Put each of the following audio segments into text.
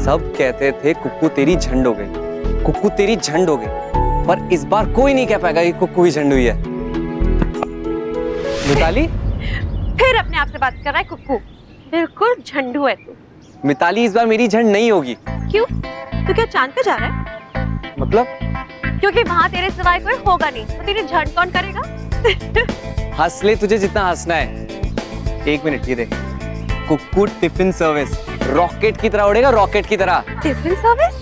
सब कहते थे कुक्कू तेरी झंड हो गई, कुक्कू तेरी झंड हो गई, पर इस बार कोई नहीं कह पाएगा कि कुक्कू ही झंड हुई है। मिताली फिर अपने आप से बात कर रहा है कुक्कू, बिल्कुल झंडू है तू। मिताली इस बार मेरी झंड नहीं होगी। क्यों? तू क्या चांद पे जा रहा है? मतलब? क्योंकि वहाँ तेरे सिवाय कोई होगा नहीं, तो तेरी झंड कौन करेगा? हंस ले तुझे जितना हंसना है। एक मिनट ये देख, कुक्कू टिफिन सर्विस रॉकेट की तरह उड़ेगा, रॉकेट की तरह। Tiffin service?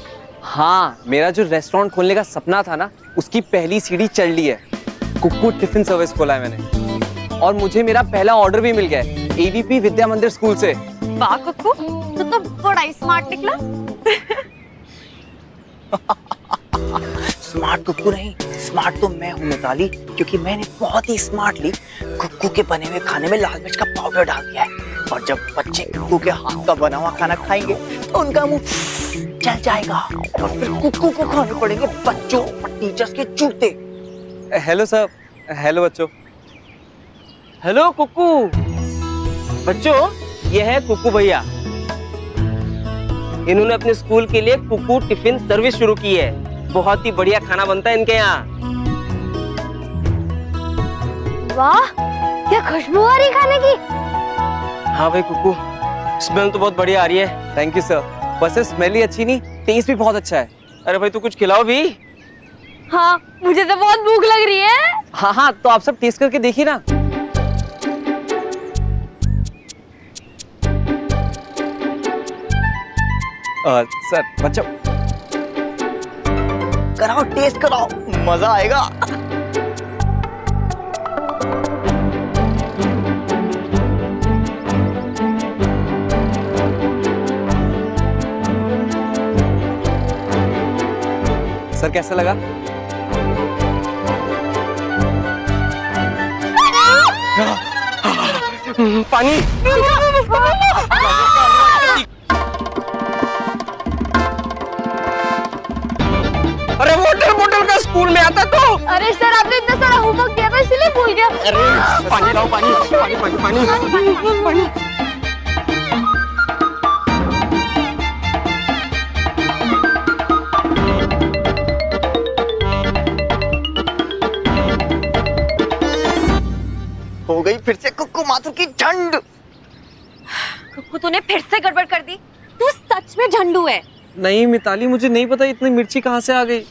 हाँ, मेरा जो रेस्टोरेंट खोलने का सपना था ना, उसकी पहली सीढ़ी चढ़ ली है। कुक्कू टिफिन सर्विस खोला है मैंने, और मुझे मेरा पहला ऑर्डर भी मिल गया है एवीपी विद्या मंदिर स्कूल से। वाह कुक्कू, तू तो बड़ा ही स्मार्ट निकला। स्मार्ट कुक्कू नहीं, स्मार्ट तो मैं हूँ मिताली, क्योंकि मैंने बहुत ही स्मार्टली कुक्कू के बने हुए खाने में लाल मिर्च का पाउडर डाल दिया है। और जब बच्चे कुक्कू के हाथ का बना हुआ खाना खाएंगे तो उनका मुंह जल जाएगा, और फिर कुक्कू को खाने पड़ेंगे बच्चों और टीचर्स के जूते। Hello sir. हेलो बच्चों। हेलो कुक्कू बच्चों, ये है कुक्कू भैया। इन्होंने अपने स्कूल के लिए कुक्कू टिफिन सर्विस शुरू की है। बहुत ही बढ़िया खाना बनता है इनके यहाँ। वाह, क्या खुशबू आ रही खाने की। हाँ भाई कुक्कू, स्मेल तो बहुत बढ़िया आ रही है। Thank you sir. बस स्मेल ही अच्छी नहीं, टेस्ट भी बहुत अच्छा है। अरे भाई तू कुछ खिलाओ भी। हाँ, मुझे तो बहुत भूख लग रही है। हाँ हाँ, तो आप सब टेस्ट करके देखिए ना। सर बच्चों कराओ, टेस्ट कराओ, मजा आएगा। सर कैसा लगा? पानी। अरे वाटर बॉटल का स्कूल में आता तो। अरे सर, आपने इतना सारा होमवर्क दिया था इसलिए भूल गया। अरे पानी लाओ, पानी पानी पानी पानी पानी। हो गई फिर से कुक्कू माथुर की झंड। कुक्कू तूने फिर से गड़बड़ कर दी, तू सच में झंडू है। नहीं मिताली, मुझे नहीं पता इतनी मिर्ची कहाँ से आ गई।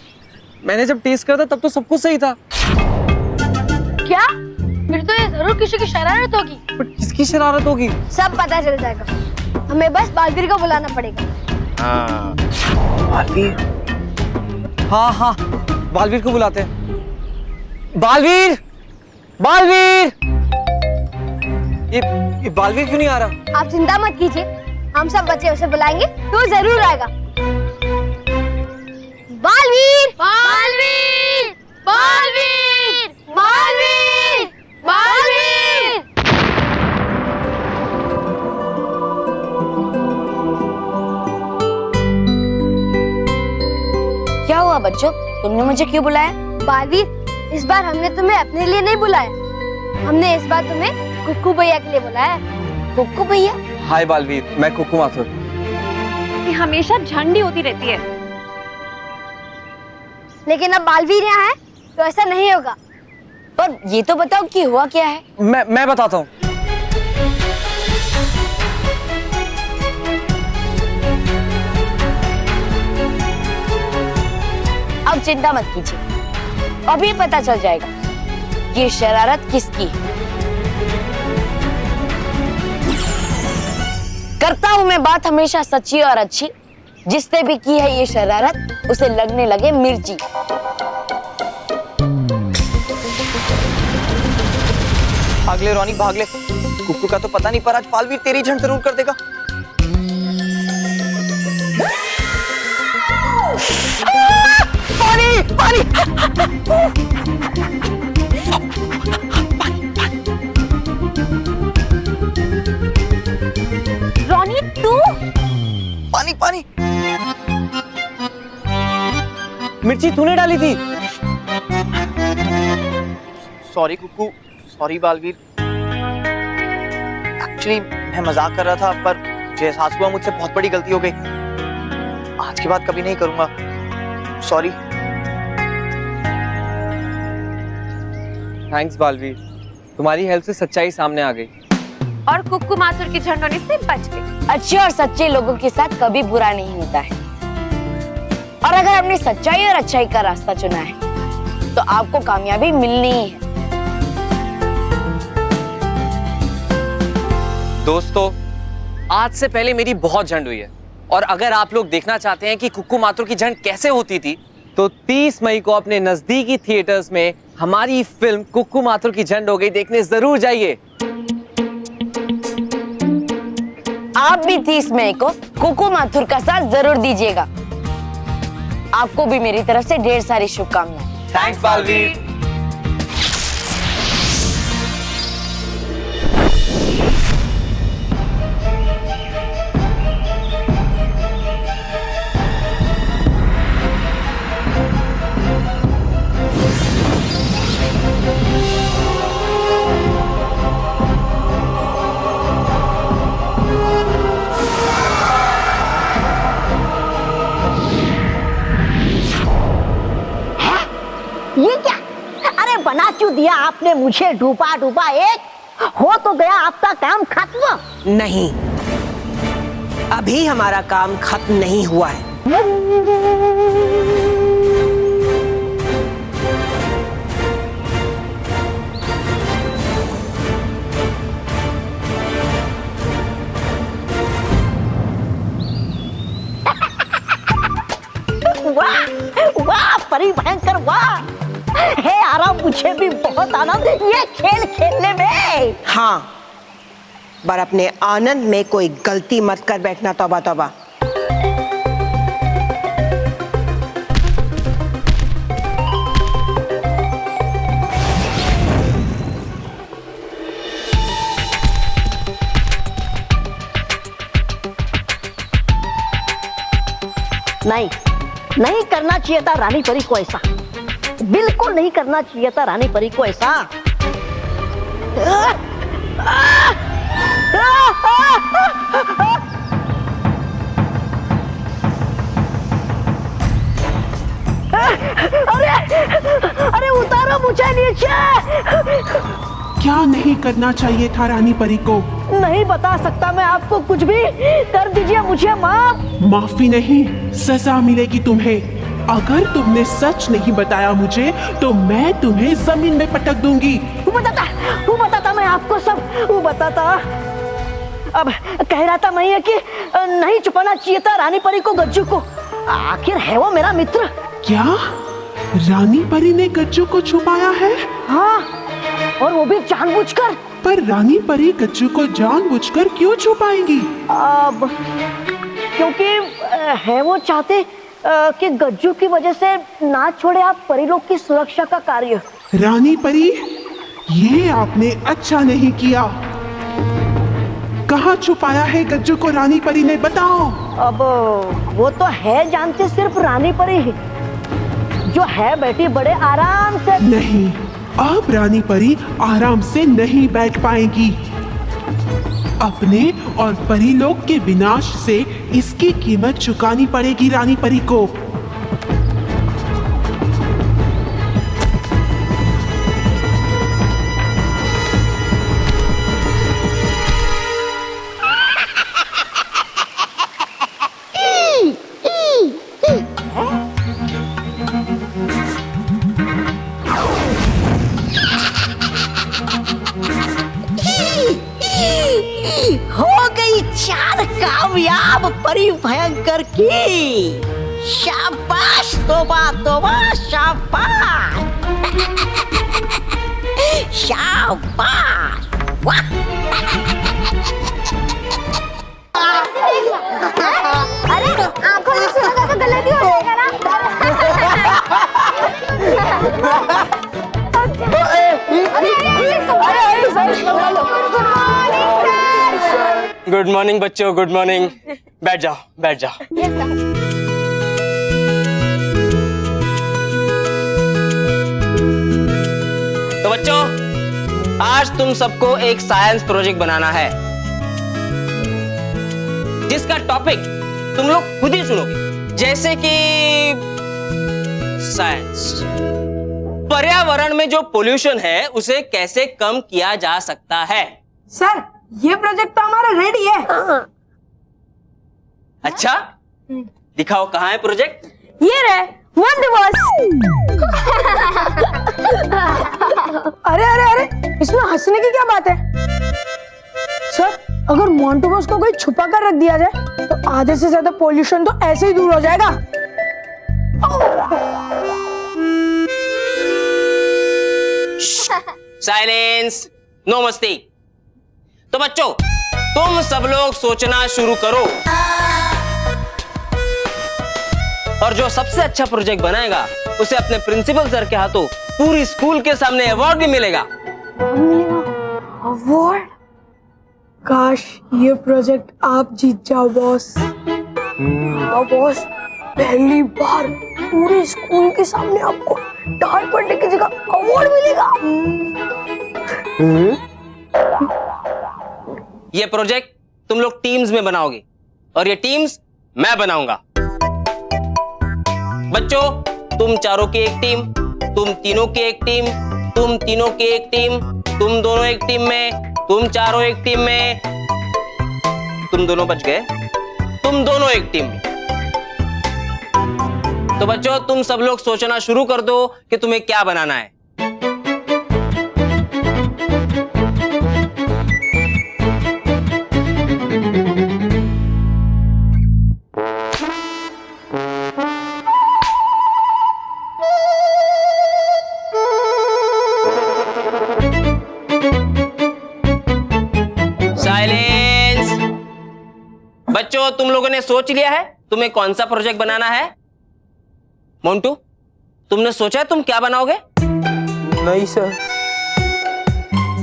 मैंने जब टेस्ट करा था तब तो सब कुछ सही था। क्या? फिर तो ये जरूर किसी की शरारत होगी। पर किसकी शरारत होगी? सब पता चल जाएगा। हमें बस बालवीर को बुलाना पड़ेगा। बालवीर? हाँ हाँ, बालवीर को बुलाते हैं। बालवीर, बालवीर, ये बालवीर क्यों नहीं आ रहा? आप चिंता मत कीजिए, हम सब बच्चे उसे बुलाएंगे तो जरूर आएगा। बालवीर, बालवीर, बालवीर, बालवीर, बालवीर। क्या हुआ बच्चों, तुमने मुझे क्यों बुलाया? बालवीर, इस बार हमने तुम्हें अपने लिए नहीं बुलाया, हमने इस बार तुम्हें कुक्कू भैया के लिए बुलाया। कुक्कू भैया? हाय बालवीर, मैं कुक्कू माथुर। ये हमेशा झंडी होती रहती है। लेकिन अब बालवीर यहाँ है तो ऐसा नहीं होगा। पर ये तो बताओ कि हुआ क्या है। मैं बताता हूँ। अब चिंता मत कीजिए, अभी पता चल जाएगा ये शरारत किसकी है। करता हूं मैं बात हमेशा सच्ची और अच्छी, जिसने भी की है ये शरारत उसे लगने लगे मिर्ची। भाग ले रोनी, भाग ले। कुक्कू का तो पता नहीं, पर आज बालवीर तेरी झंड जरूर कर देगा। पानी पानी। रोनी तू? पानी पानी। मिर्ची तूने डाली थी? सॉरी कुक्कू, सॉरी बालवीर। एक्चुअली मैं मजाक कर रहा था, पर मुझे एहसास हुआ मुझसे बहुत बड़ी गलती हो गई। आज के बाद कभी नहीं करूंगा। सॉरी। थैंक्स बालवीर, तुम्हारी हेल्प से सच्चाई सामने आ गई और कुक्कू माथुर की झंडोनी से बच गई। अच्छे और सच्चे लोगों के साथ कभी बुरा नहीं होता है। और अगर आपने सच्चाई और अच्छाई का रास्ता चुना है तो आपको कामयाबी मिलनी ही है। दोस्तों, आज से पहले मेरी बहुत झंड हुई है, और अगर आप लोग देखना चाहते हैं कि कुक्कू माथुर की झंड कैसे होती थी, तो 30 मई को अपने नजदीकी थिएटर्स में हमारी फिल्म कुक्कू माथुर की झंड हो गई देखने जरूर जाइए। आप भी 30 मई को कुक्कू माथुर का साथ जरूर दीजिएगा। आपको भी मेरी तरफ से ढेर सारी शुभकामनाएं। थैंक्स बालवीर। ये क्या? अरे बना क्यों दिया आपने मुझे डूबा डूबा एक? हो तो गया आपका काम खत्म। नहीं, अभी हमारा काम खत्म नहीं हुआ है। वाह वाह परी भयंकर वाह। हे आराम, मुझे भी बहुत आनंद ये खेल खेलने में। हाँ, पर अपने आनंद में कोई गलती मत कर बैठना। तौबा तौबा। नहीं, नहीं करना चाहिए था रानी परी को ऐसा। बिल्कुल नहीं करना चाहिए था रानी परी को ऐसा। अरे अरे उतारो मुझे नीचे। क्या नहीं करना चाहिए था रानी परी को? नहीं बता सकता मैं आपको कुछ भी। कर दीजिए मुझे माफ। माफी नहीं, सजा मिलेगी तुम्हें। अगर तुमने सच नहीं बताया मुझे तो मैं तुम्हें जमीन में पटक दूंगी। वो बताता मैं आपको सब वो बताता। अब कह रहा था मैं ये कि नहीं छुपाना चाहिए था रानी परी को गज्जू को। आखिर है वो मेरा मित्र। क्या रानी परी ने गज्जू को छुपाया है? हाँ, और वो भी जानबूझकर। पर रानी परी गज्जू को जानबूझकर क्यों छुपाएंगी? अब क्योंकि है वो चाहते कि गज्जू की वजह से ना छोड़े आप परी लोग की सुरक्षा का कार्य। रानी परी, ये आपने अच्छा नहीं किया। कहाँ छुपाया है गज्जू को रानी परी ने? बताओ। अब वो तो है जानते सिर्फ रानी परी ही, जो है बैठी बड़े आराम से। नहीं, अब रानी परी आराम से नहीं बैठ पाएगी। अपने और परी लोग के विनाश से इसकी कीमत चुकानी पड़ेगी रानी परी को। हो गई 4 कामयाब परी भयंकर की। शाबाश तोबा तोबा, शाबाश शाबाश। वाह। अरे आंखों में सुना तो गलती हो जाएगा ना। गुड मॉर्निंग बच्चों, गुड मॉर्निंग। बैठ जाओ, बैठ जाओ। आज तुम सबको एक साइंस प्रोजेक्ट बनाना है, जिसका टॉपिक तुम लोग खुद ही चुनोगे। जैसे कि साइंस, पर्यावरण में जो पोल्यूशन है उसे कैसे कम किया जा सकता है। सर ये प्रोजेक्ट तो हमारा रेडी है। अच्छा, दिखाओ कहाँ है प्रोजेक्ट। ये रहे वंडर बॉस। अरे अरे अरे, इसमें हंसने की क्या बात है? सर अगर मोंटू बॉस को कोई छुपा कर रख दिया जाए तो आधे से ज्यादा पोल्यूशन तो ऐसे ही दूर हो जाएगा। साइलेंस, नो मस्ती। तो बच्चों, तुम सब लोग सोचना शुरू करो, और जो सबसे अच्छा प्रोजेक्ट बनाएगा उसे अपने प्रिंसिपल सर के हाथों पूरी स्कूल के सामने अवार्ड भी मिलेगा। अवार्ड? काश ये प्रोजेक्ट आप जीत जाओ बॉस। बॉस, पहली बार पूरे स्कूल के सामने आपको डांट पड़ने की जगह अवार्ड मिलेगा। ये प्रोजेक्ट तुम लोग टीम्स में बनाओगे, और ये टीम्स मैं बनाऊंगा। बच्चों, तुम चारों की एक टीम, तुम तीनों की एक टीम, तुम तीनों की एक टीम, तुम दोनों एक टीम में, तुम चारों एक टीम में, तुम दोनों बच गए, तुम दोनों एक टीम में। तो बच्चों, तुम सब लोग सोचना शुरू कर दो कि तुम्हें क्या बनाना है। साइलेंस। बच्चों, तुम लोगों ने सोच लिया है तुम्हें कौन सा प्रोजेक्ट बनाना है? मोंटू, तुमने सोचा है तुम क्या बनाओगे? नहीं सर।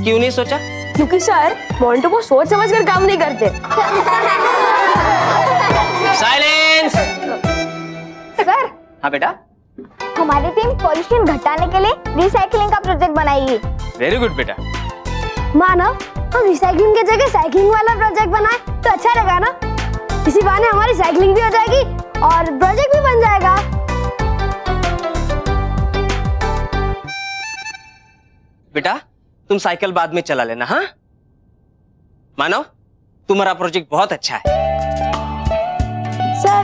क्यों नहीं सोचा? क्योंकि सर मोंटू को सोच समझ कर काम नहीं करते। साइलेंस। सर हाँ बेटा। हमारी टीम पॉल्यूशन घटाने के लिए रिसाइकलिंग का प्रोजेक्ट बनाएगी। वेरी गुड बेटा। मानव, हम रिसाइकलिंग की जगह साइकिलिंग वाला प्रोजेक्ट बनाए तो अच्छा रहेगा ना? इसी बहाने हमारी साइकिलिंग भी हो जाएगी और प्रोजेक्ट भी बन जाएगा। बेटा, तुम साइकिल बाद में चला लेना। हाँ मानव, तुम्हारा प्रोजेक्ट बहुत अच्छा है। सर,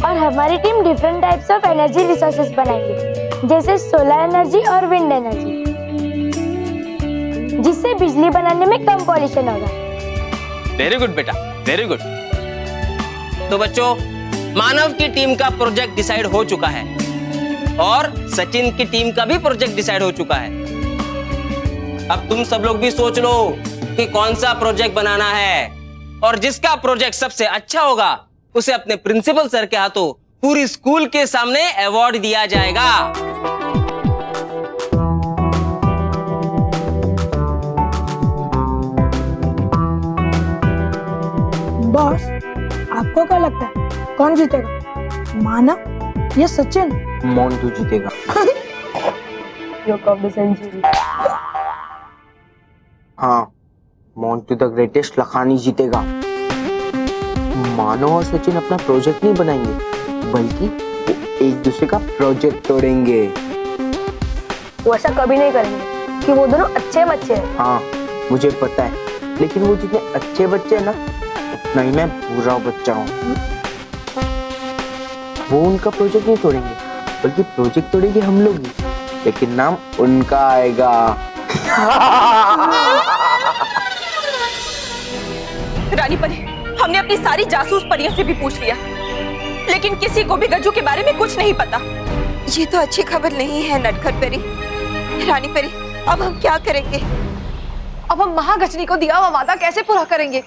और हमारी team different types of energy resources बनाएंगे, जैसे सोलर एनर्जी और विंड एनर्जी, जिससे बिजली बनाने में कम पॉल्यूशन होगा। वेरी गुड बेटा, वेरी गुड। तो बच्चों, मानव की टीम का प्रोजेक्ट डिसाइड हो चुका है, और सचिन की टीम का भी प्रोजेक्ट डिसाइड हो चुका है। अब तुम सब लोग भी सोच लो कि कौन सा प्रोजेक्ट बनाना है, और जिसका प्रोजेक्ट सबसे अच्छा होगा उसे अपने प्रिंसिपल सर के हाथों पूरी स्कूल के सामने अवार्ड दिया जाएगा। बॉस, आपको क्या लगता है कौन जीतेगा, मानव या सचिन? मोंटू जीतेगा। हाँ, मोंटू द ग्रेटेस्ट लखानी जीतेगा। मानव और सचिन अपना प्रोजेक्ट नहीं बनाएंगे, बल्कि वो एक दूसरे का प्रोजेक्ट तोड़ेंगे। वो ऐसा कभी नहीं करेंगे कि वो दोनों अच्छे बच्चे हैं। हाँ, मुझे पता है, लेकिन वो जितने अच्छे बच्चे हैं ना, उतना ही मैं बुरा बच्चा हूँ। वो उनका प्रोजेक्ट नहीं तोड़ेंगे, बल्कि प्रोजेक्ट तोड़ेंगे हम लोग ही, लेकिन नाम उनका आएगा। रानी परी, हमने अपनी सारी जासूस परियों से भी पूछ लिया, लेकिन किसी को भी गज्जू के बारे में कुछ नहीं पता। ये तो अच्छी खबर नहीं है नटखट परी। रानी परी, अब हम क्या करेंगे? अब हम महागजनी को दिया हुआ वादा कैसे पूरा करेंगे?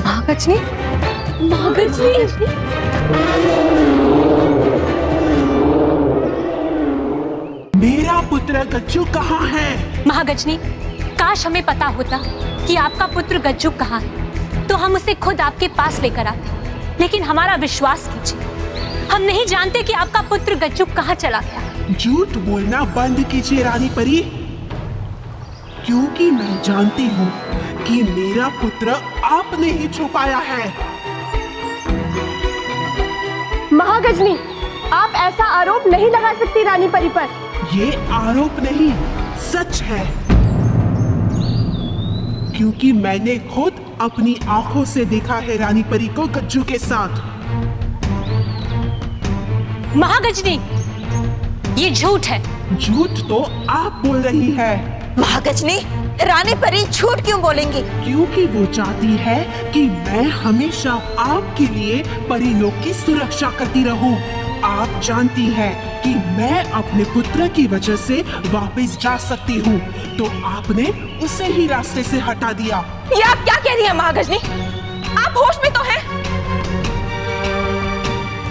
महागजनी, महागजनी। मेरा पुत्र पुत्र गज्जू कहाँ है? महागजनी, काश हमें पता होता कि आपका पुत्र गज्जू कहाँ है, तो हम उसे खुद आपके पास लेकर आते। लेकिन हमारा विश्वास कीजिए, हम नहीं जानते कि आपका पुत्र गज्जू कहाँ चला गया। झूठ बोलना बंद कीजिए रानी परी, क्योंकि मैं जानती हूँ कि मेरा पुत्र आपने ही छुपाया है। महागजनी, आप ऐसा आरोप नहीं लगा सकती रानी परी पर। ये आरोप नहीं, सच है, क्योंकि मैंने खुद अपनी आंखों से देखा है रानी परी को गज्जू के साथ। महागजनी, ये झूठ है। झूठ तो आप बोल रही है। महागजनी, रानी परी झूठ क्यों बोलेंगी? क्योंकि वो चाहती है कि मैं हमेशा आपके लिए परी लोग की सुरक्षा करती रहूं। आप जानती है कि मैं अपने पुत्र की वजह से वापस जा सकती हूँ, तो आपने उसे ही रास्ते से हटा दिया। ये आप क्या कह रही हैं महागजनी? आप होश में तो हैं?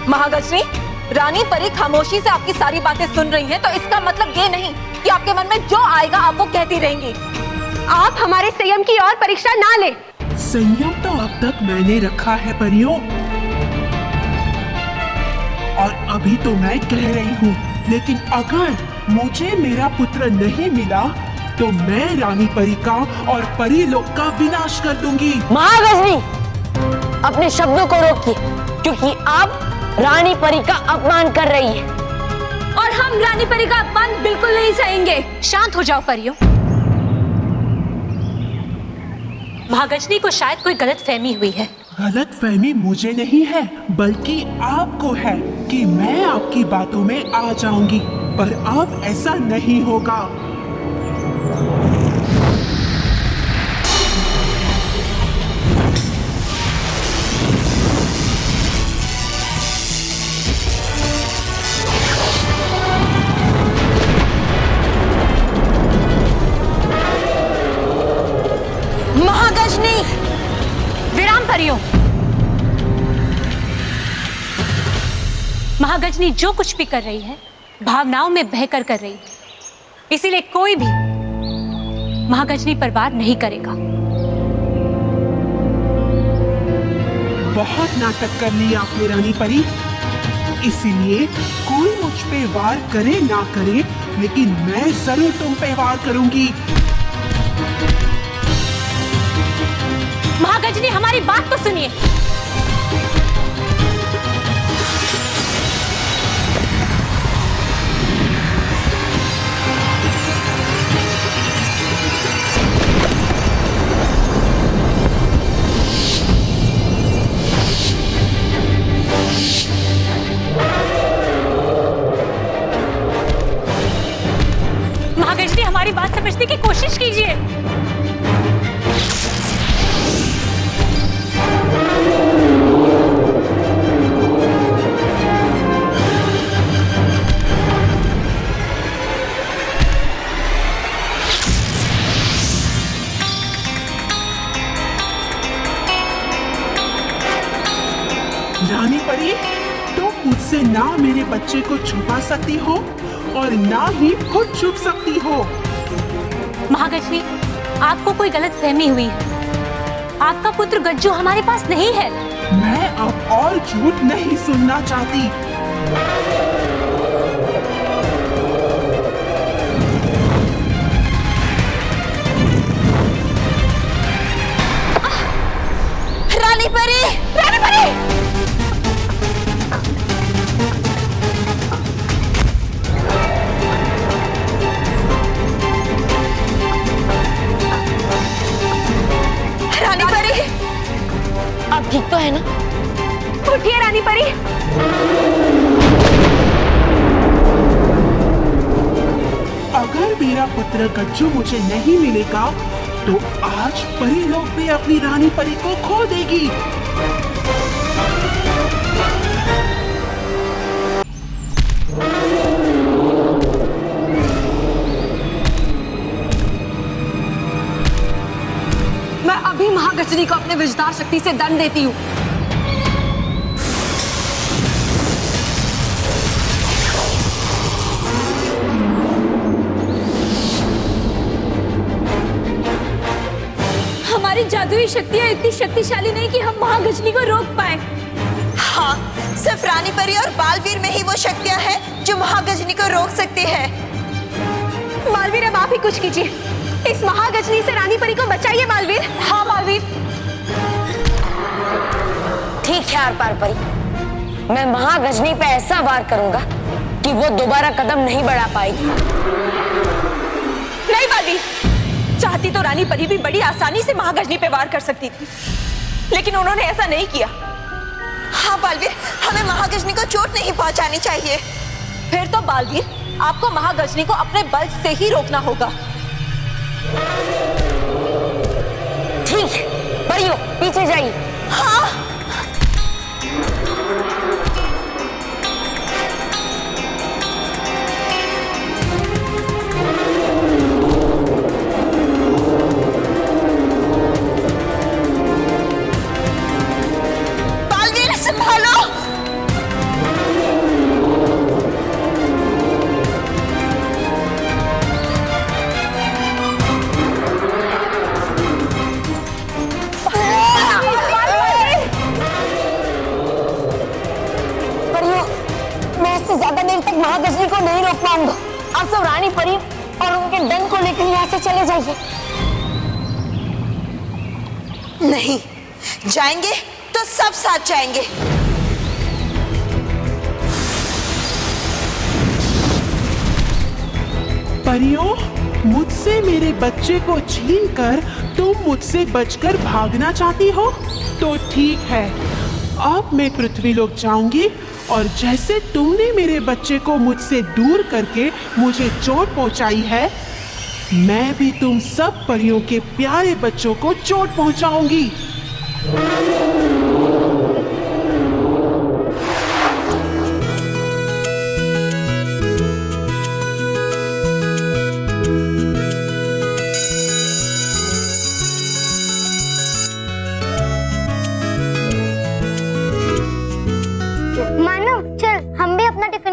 महागजनी, रानी परी खामोशी से आपकी सारी बातें सुन रही हैं, तो इसका मतलब ये नहीं कि आपके मन में जो आएगा आप वो कहती रहेंगी। आप हमारे संयम की और परीक्षा ना ले। संयम तो अब तक मैंने रखा है परियों, और अभी तो मैं कह रही हूँ, लेकिन अगर मुझे मेरा पुत्र नहीं मिला तो मैं रानी परी का और परी लोग का विनाश कर दूंगी। महागजनी, अपने शब्दों को रोकिए, क्योंकि आप रानी परी का अपमान कर रही हैं। और हम रानी परी का अपमान बिल्कुल नहीं सहेंगे। शांत हो जाओ परियों। महागजनी को शायद कोई गलतफहमी हुई है। गलतफहमी मुझे नहीं है, बल्कि आपको है कि मैं आपकी बातों में आ जाऊंगी, पर अब ऐसा नहीं होगा। महागजनी, विराम परियों। महागजनी जो कुछ भी कर रही है भावनाओं में बहकर कर रही है, इसीलिए कोई भी महागजनी पर वार नहीं करेगा। बहुत नाटक कर लिया आपने रानी परी, इसीलिए कोई मुझ पे वार करे ना करे, लेकिन मैं जरूर तुम पे वार करूंगी। महागजनी, हमारी बात तो सुनिए। महागजनी, हमारी बात समझने की कोशिश कीजिए। रानी परी, तुम मुझसे ना मेरे बच्चे को छुपा सकती हो और ना ही खुद छुप सकती हो। महागजनी, आपको कोई गलतफहमी हुई है। आपका पुत्र गज्जू हमारे पास नहीं है। मैं अब और झूठ नहीं सुनना चाहती। रानी परी, रानी परी! रानी परी, आप ठीक तो है ना? उठिए रानी परी। अगर मेरा पुत्र गज्जू मुझे नहीं मिलेगा तो आज परी लोग भी अपनी रानी परी को खो देगी। मैं अभी महागजनी को अपने विजदार शक्ति से दंड देती हूँ। हमारी जादुई शक्तियाँ इतनी शक्तिशाली नहीं कि हम महागजनी को रोक पाए। हाँ, सिर्फ रानी परी और बालवीर में ही वो शक्तियाँ हैं जो महागजनी को रोक सकती है। बालवीर, अब आप ही कुछ कीजिए, इस महागजनी से रानी परी को बचाइए। बालवीर। हाँ बालवीर। ठीक है आर पार परी, मैं महागजनी पे ऐसा वार करूंगा कि वो दोबारा कदम नहीं बढ़ा पाएगी। नहीं बालवीर, चाहती तो रानी परी भी बड़ी आसानी से महागजनी पे वार कर सकती थी, लेकिन उन्होंने ऐसा नहीं किया। हाँ बालवीर, हमें महागजनी को चोट नहीं पहुंचानी चाहिए। फिर तो बालवीर, आपको महागजनी को अपने बल से ही रोकना होगा। ठीक है परियो, पीछे जाइए। हाँ। बालवीर संभालो। ज्यादा देर तक महागजनी को नहीं रोक पाऊंगा। आप सब रानी परी और उनके डंक को लेकर यहाँ से चले जाइए। नहीं, जाएंगे तो सब साथ जाएंगे। परियों, मुझसे मेरे बच्चे को छीनकर तुम मुझसे बचकर भागना चाहती हो? तो ठीक है, अब मैं पृथ्वी लोक जाऊंगी और जैसे तुमने मेरे बच्चे को मुझसे दूर करके मुझे चोट पहुंचाई है, मैं भी तुम सब परियों के प्यारे बच्चों को चोट पहुंचाऊंगी।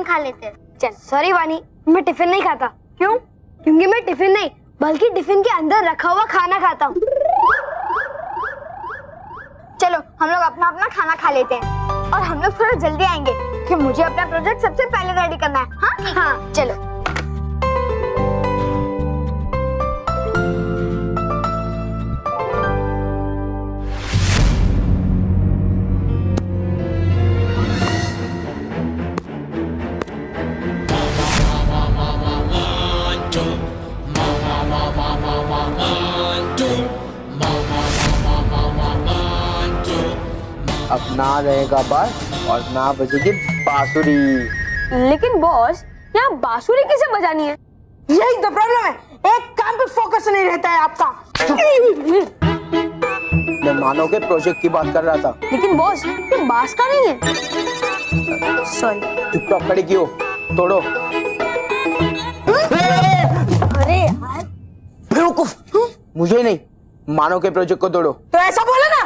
खा लेते हैं। चल। सॉरी वानी, मैं टिफिन नहीं खाता। क्यों? क्योंकि मैं टिफिन नहीं बल्कि टिफिन के अंदर रखा हुआ खाना खाता हूँ। चलो हम लोग अपना अपना खाना खा लेते हैं और हम लोग थोड़ा जल्दी आएंगे कि मुझे अपना प्रोजेक्ट सबसे पहले रेडी करना है। हाँ हाँ चलो। अब ना रहेगा बस और ना बजेगी बांसुरी। लेकिन बॉस, यहाँ बांसुरी किसे बजानी है? यही तो प्रॉब्लम है, एक काम पे फोकस नहीं रहता है आपका। मैं मानव के प्रोजेक्ट की बात कर रहा था। लेकिन बॉस, ये बांस का नहीं है। सॉरी। चुपचाप खड़ी क्यों? तोड़ो। अरे यार बेवकूफ, मुझे नहीं, मानव के प्रोजेक्ट को तोड़ो। तो ऐसा बोला ना।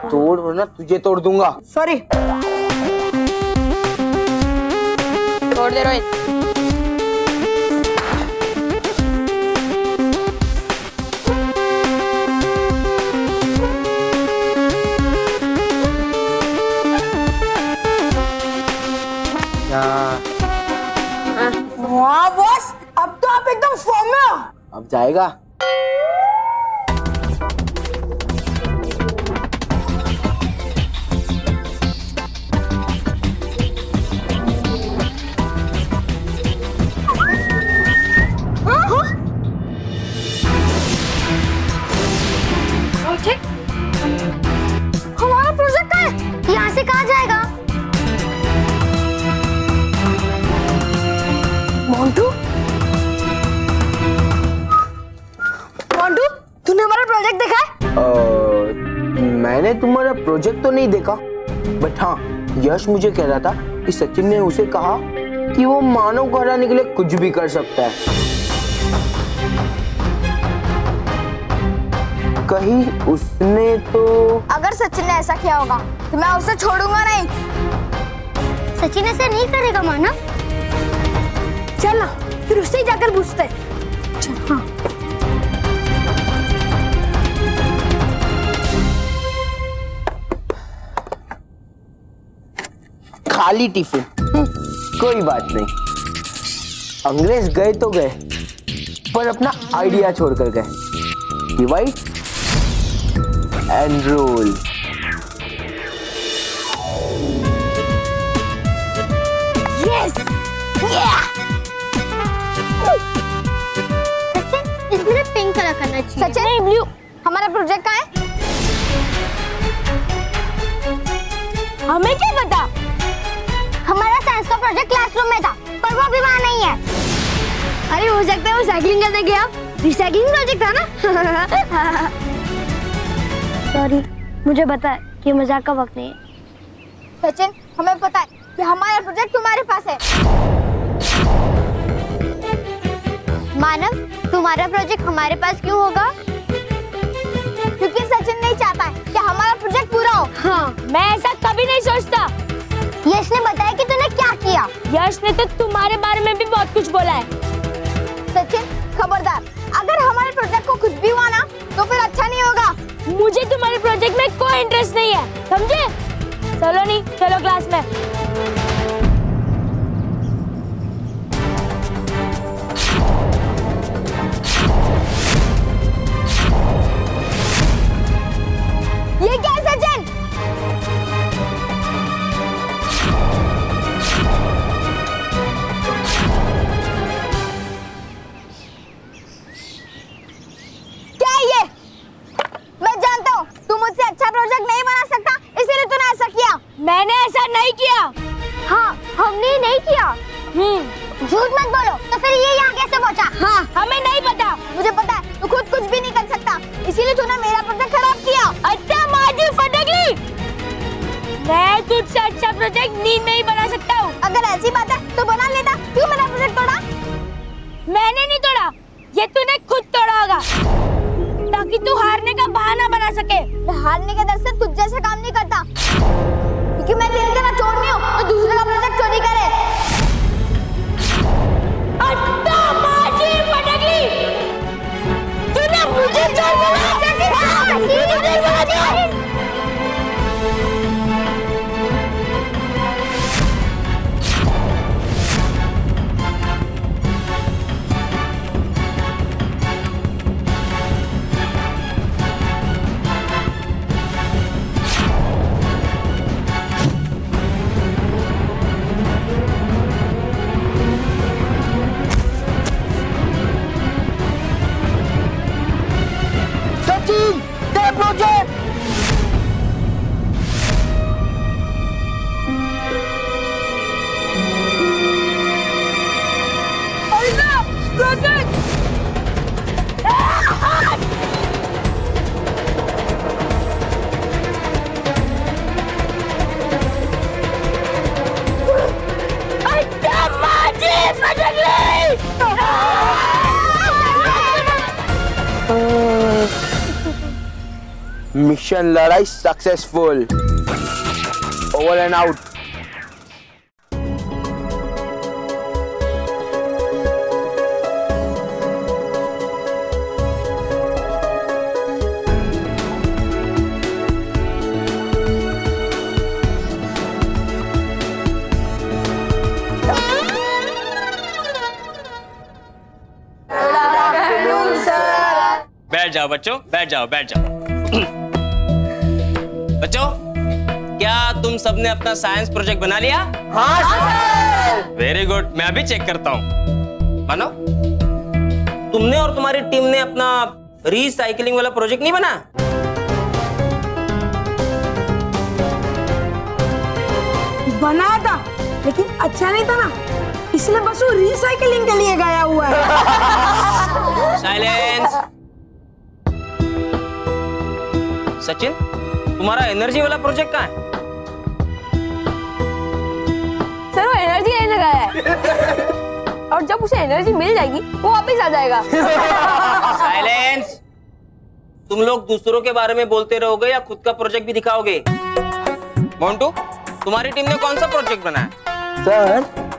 तोड़ वरना तुझे तोड़ दूंगा। सॉरी। छोड़ दे रोहित। वाह बॉस, अब तो आप एकदम फॉर्म में हो। अब जाएगा। हमारा प्रोजेक्ट कहाँ है? यहाँ से कहाँ जाएगा? मोंटू, मोंटू, तूने हमारा प्रोजेक्ट देखा है? मैंने तुम्हारा प्रोजेक्ट तो नहीं देखा, बट हाँ, यश मुझे कह रहा था कि सचिन ने उसे कहा कि वो मानव को हराने के लिए कुछ भी कर सकता है। कहीं उसने तो... अगर सचिन ने ऐसा किया होगा तो मैं उसे छोड़ूंगा नहीं। सचिन ऐसा नहीं करेगा मानव। चल ना, फिर उससे ही जाकर पूछते हैं। हाँ। खाली टिफिन। कोई बात नहीं, अंग्रेज गए तो गए, पर अपना आइडिया छोड़कर गए। Divide and rule. यस, इसमें पिंक कलर करना चाहिए। सचिन नहीं, ब्लू। हमारा प्रोजेक्ट कहाँ है? हमें क्या पता? हमारा साइंस का प्रोजेक्ट क्लासरूम में था, पर वो अभी वहाँ नहीं है। अरे हो सकता है वो साइकिलिंग करने गया। रिसाइकलिंग प्रोजेक्ट था ना? सॉरी, मुझे पता है कि मजाक का वक्त नहीं है। सचिन, हमें पता है कि हमारा प्रोजेक्ट तुम्हारे पास है। मानव, तुम्हारा प्रोजेक्ट हमारे पास क्यों होगा? क्योंकि सचिन नहीं चाहता है कि हमारा प्रोजेक्ट पूरा हो। हाँ, मैं ऐसा कभी नहीं सोचता। यश ने बताया कि तूने क्या किया। यश ने तो तुम्हारे बारे में भी बहुत कुछ बोला है। सचिन, खबरदार, अगर हमारे प्रोजेक्ट को कुछ भी हुआ ना तो फिर अच्छा नहीं होगा। मुझे तुम्हारे प्रोजेक्ट में कोई इंटरेस्ट नहीं है, समझे? चलो नहीं, चलो क्लास में। ये क्या है सचिन? क्या है ये? मैं जानता हूँ तू मुझसे अच्छा प्रोजेक्ट नहीं बना सकता, इसीलिए तूने ऐसा किया। मैंने ऐसा नहीं किया। हाँ, हमने नहीं किया। झूठ मत बोलो। तो फिर ये यहाँ कैसे पहुँचा? हाँ, हमें नहीं पता। मुझे पता है, तू खुद कुछ भी नहीं कर सकता, इसीलिए तूने मेरा प्रोजेक्ट खराब किया। अच्छा माजी फटकली, मैं तुझसे अच्छा प्रोजेक्ट नींद में ही बना सकता हूँ। अगर ऐसी बात है तो बना लेता, क्यों मेरा प्रोजेक्ट तोड़ा? मैंने नहीं तोड़ा, ये तूने खुद तोड़ा होगा, ताकि तू हारने का बहाना बना सके। मैं हारने के डर से तुझ जैसा काम नहीं करता, क्योंकि मैं दिन का चोर नहीं हूँ तो दूसरे का प्रोजेक्ट चोरी करे। अच्छा माजी फटकली, तूने मुझे चोर बनाया। सचिन, तेरा प्रोजेक्ट। मिशन लड़ाई सक्सेसफुल। Over and out. बैठ जाओ बच्चों, बैठ जाओ, बैठ जाओ। बच्चों, क्या तुम सबने अपना साइंस प्रोजेक्ट बना लिया? हाँ सर। वेरी गुड, मैं अभी चेक करता हूँ। मानो, तुमने और तुम्हारी टीम ने अपना रीसाइक्लिंग वाला प्रोजेक्ट नहीं बना? बनाया था, लेकिन अच्छा नहीं था ना, इसलिए बस वो रिसाइकलिंग के लिए गया हुआ है। साइलेंस। सचिन, तुम्हारा एनर्जी वाला प्रोजेक्ट कहाँ है? सर, वो एनर्जी नहीं लगाया है, और जब उसे एनर्जी मिल जाएगी वो वापस आ जाएगा। साइलेंस। तुम लोग दूसरों के बारे में बोलते रहोगे या खुद का प्रोजेक्ट भी दिखाओगे? मोंटू, तुम्हारी टीम ने कौन सा प्रोजेक्ट बनाया?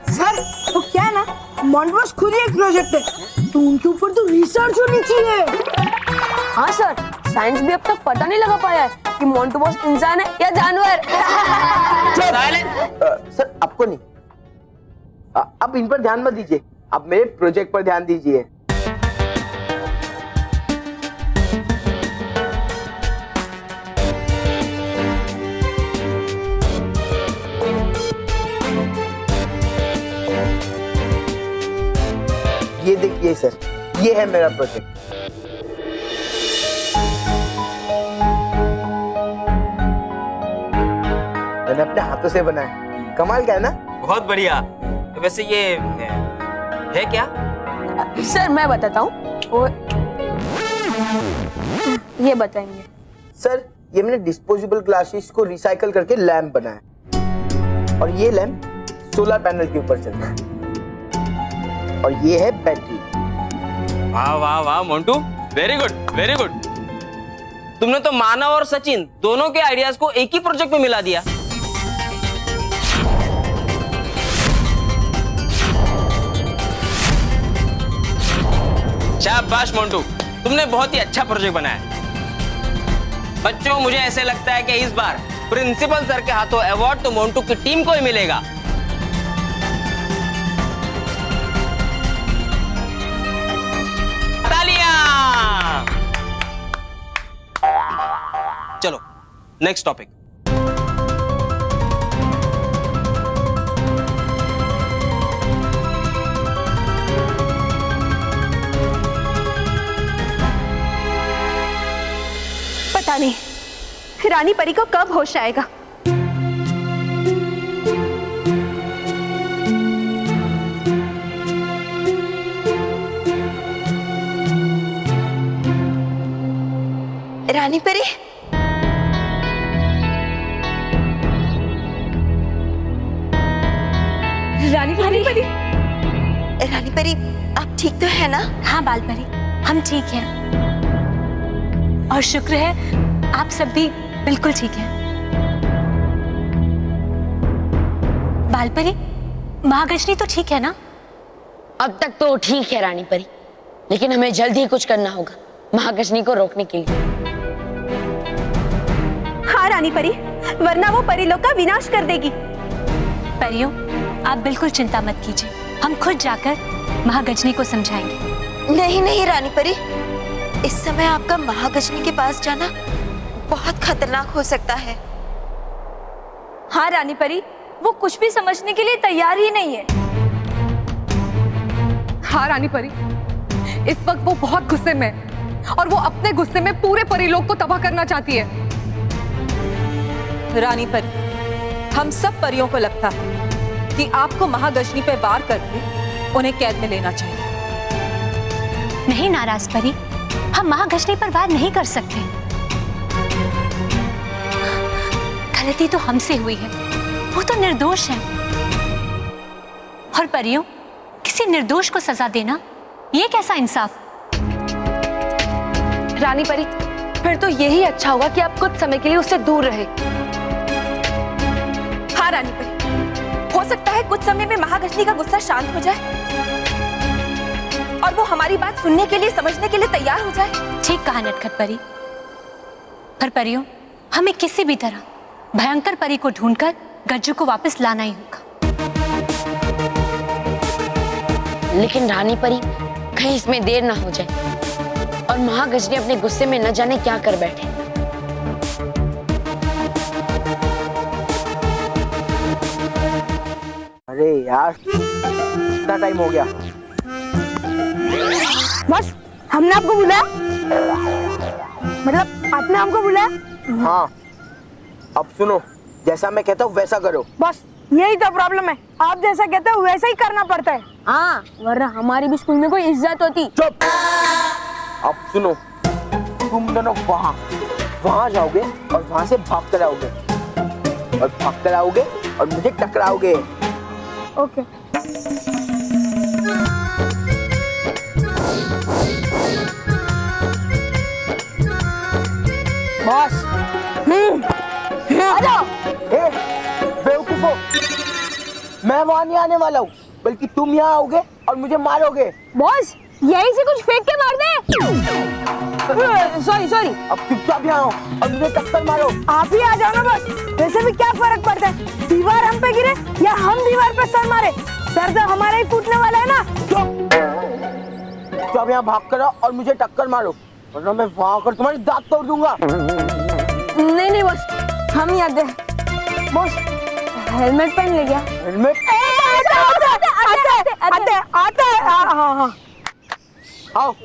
सर, तो क्या है ना, मोंटोस खुद ही एक प्रोजेक्ट है, तो उनके ऊपर तो रिसर्च होनी चाहिए। हाँ सर, साइंस भी अब तक पता नहीं लगा पाया है कि मोंटू बॉस इंसान है या जानवर। सर आपको नहीं, आप इन पर ध्यान मत दीजिए, आप मेरे प्रोजेक्ट पर ध्यान दीजिए। ये देखिए सर, ये है मेरा प्रोजेक्ट। मैंने अपने हाथों से बनाया, कमाल का है ना? बहुत बढ़िया। वैसे ये है क्या? सर मैं बताता हूँ, ये बताएंगे। सर ये मैंने डिस्पोजेबल ग्लासेस को रिसाइकल करके लैंप बनाया, और ये लैंप सोलर पैनल के ऊपर चलता है, और ये है बैटरी। वाह वाह वाह Montu, very good very good. तुमने तो मानव और सचिन दोनों के आइडियाज को एक ही प्रोजेक्ट में मिला दिया। शाबाश मोंटू, तुमने बहुत ही अच्छा प्रोजेक्ट बनाया। बच्चों मुझे ऐसे लगता है कि इस बार प्रिंसिपल सर के हाथों अवार्ड तो मोंटू की टीम को ही मिलेगा। चलो नेक्स्ट टॉपिक। पता नहीं रानी परी को कब होश आएगा। रानी परी, रानी परी, रानी परी आप ठीक तो है ना? हाँ बाल परी, हम ठीक हैं और शुक्र है आप सब भी बिल्कुल ठीक हैं। बाल परी, महागजनी तो ठीक है ना? अब तक तो ठीक है रानी परी, लेकिन हमें जल्द ही कुछ करना होगा महागजनी को रोकने के लिए। हाँ रानी परी, वरना वो परी लोग का विनाश कर देगी। परियों, आप बिल्कुल चिंता मत कीजिए, हम खुद जाकर महागजनी को समझाएंगे। नहीं नहीं रानी परी, इस समय आपका महागजनी के पास जाना बहुत खतरनाक हो सकता है। हाँ रानी परी, वो कुछ भी समझने के लिए तैयार ही नहीं है। हाँ रानी परी, इस वक्त वो बहुत गुस्से में है और वो अपने गुस्से में पूरे परिलोक को तबाह करना चाहती है। रानी परी, हम सब परियों को लगता है कि आपको महागजनी पे वार करके उन्हें कैद में लेना चाहिए। नहीं नाराज परी, हम महागजनी पर वार नहीं कर सकते। गलती तो हमसे हुई है, वो तो निर्दोष है। और परियों, किसी निर्दोष को सजा देना ये कैसा इंसाफ? रानी परी, फिर तो यही अच्छा होगा कि आप कुछ समय के लिए उससे दूर रहे। हाँ रानी परी, हो सकता है कुछ समय में महागजनी का गुस्सा शांत हो जाए और वो हमारी बात सुनने के लिए, समझने के लिए तैयार हो जाए। ठीक कहा नटखट परी। पर परियों, हमें किसी भी तरह भयंकर परी को ढूंढकर गज्जू को वापस लाना ही होगा। लेकिन रानी परी, कहीं इसमें देर ना हो जाए और महागजनी अपने गुस्से में न जाने क्या कर बैठे। अरे यार, कितना टाइम हो गया? बस हमने आपको बुलाया, मतलब आपने हमको बुलाया? हाँ, अब सुनो, जैसा मैं कहता हूँ वैसा करो। बस यही तो प्रॉब्लम है, आप जैसा कहते हो वैसा ही करना पड़ता है। हाँ, वरना हमारी भी स्कूल में कोई इज्जत होती। चुप। अब सुनो, तुम दोनों वहाँ जाओगे और वहाँ से भाग कर आओगे, और भाग कर आओगे और मुझे टकराओगे। ओके। बॉस, आ जाओ। बेवकूफो, मैं वहाँ नहीं आने वाला हूँ, बल्कि तुम यहाँ आओगे और मुझे मारोगे। बॉस, यही से कुछ फेंक के मार दे। Sorry sorry. अब चुपचाप यहाँ आओ और मुझे टक्कर मारो। आप ही आ जाओ ना बस, वैसे भी क्या फर्क पड़ता है, दीवार हम पे गिरे या हम दीवार पे सर मारे, सर तो हमारा ही फूटने वाला है ना। चुपचाप यहाँ भाग कर आओ और मुझे टक्कर मारो, वरना मैं वहां कर तुम्हारी दांत तोड़ दूंगा। नहीं नहीं बॉस, हम ही आते हैं। बॉस हेलमेट पहन ले गया। हेलमेट आते हाँ। आओ।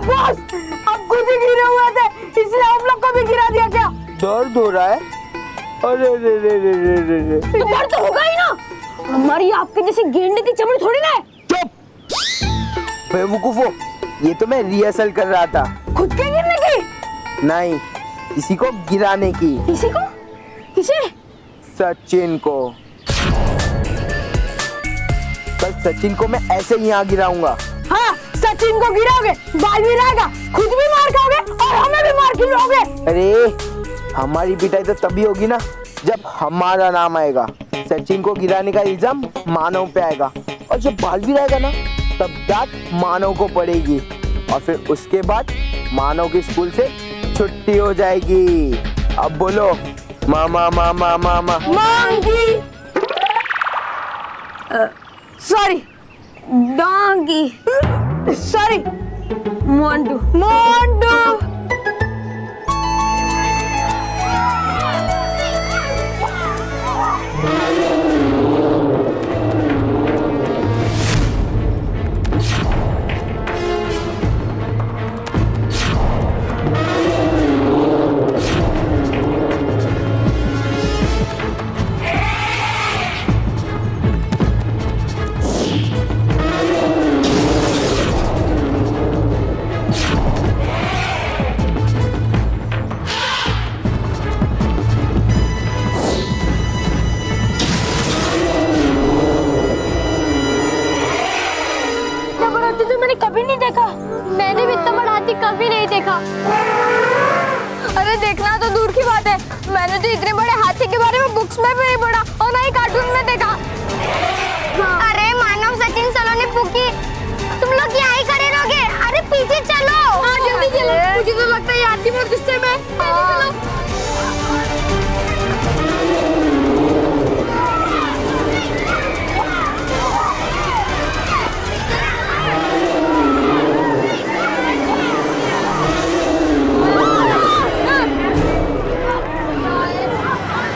बॉस अब खुद ही गिरे हुए थे, इसलिए हम लोग को भी गिरा दिया क्या? दर्द हो रहा है? अरे रे रे रे रे रे रे। तो दर्द तो होगा ही ना, हमारी आपके जैसे गेंडे की चमड़ी थोड़ी ना है। चुप बेवकूफो, ये तो मैं रिहर्सल कर रहा था। खुद के गिरने की नहीं, किसी को गिराने की। किसी को? किसे? सचिन को। कल सचिन को मैं ऐसे ही यहाँ गिराऊंगा। हाँ, सचिन को गिराओगे, बालवीर आएगा, खुद भी मार खाओगे और हमें भी मार खिलाओगे। अरे हमारी पिटाई तो तभी होगी ना जब हमारा नाम आएगा। सचिन को गिराने का इल्जाम मानव पे आएगा और जब बालवीर आएगा ना तब डांट मानव को पड़ेगी और फिर उसके बाद मानव की स्कूल से छुट्टी हो जाएगी। अब बोलो मामा मामा मामा। मांगी सॉरी, डोंगी सॉरी, मोंटू मोंटू। मैंने कभी नहीं देखा। मैंने भी इतना बड़ा हाथी कभी नहीं देखा। अरे देखना तो दूर की बात है, मैंने तो इतने बड़े हाथी के बारे में बुक्स में भी नहीं पढ़ा और ना ही कार्टून में देखा। अरे मानव, सचिन, सलोनी, पुकी, तुम लोग यहाँ ही खड़े रहोगे? अरे पीछे चलो। हाँ जल्दी चलो, मुझे तो लगता है ये हाथी बहुत गुस्से में। चलो।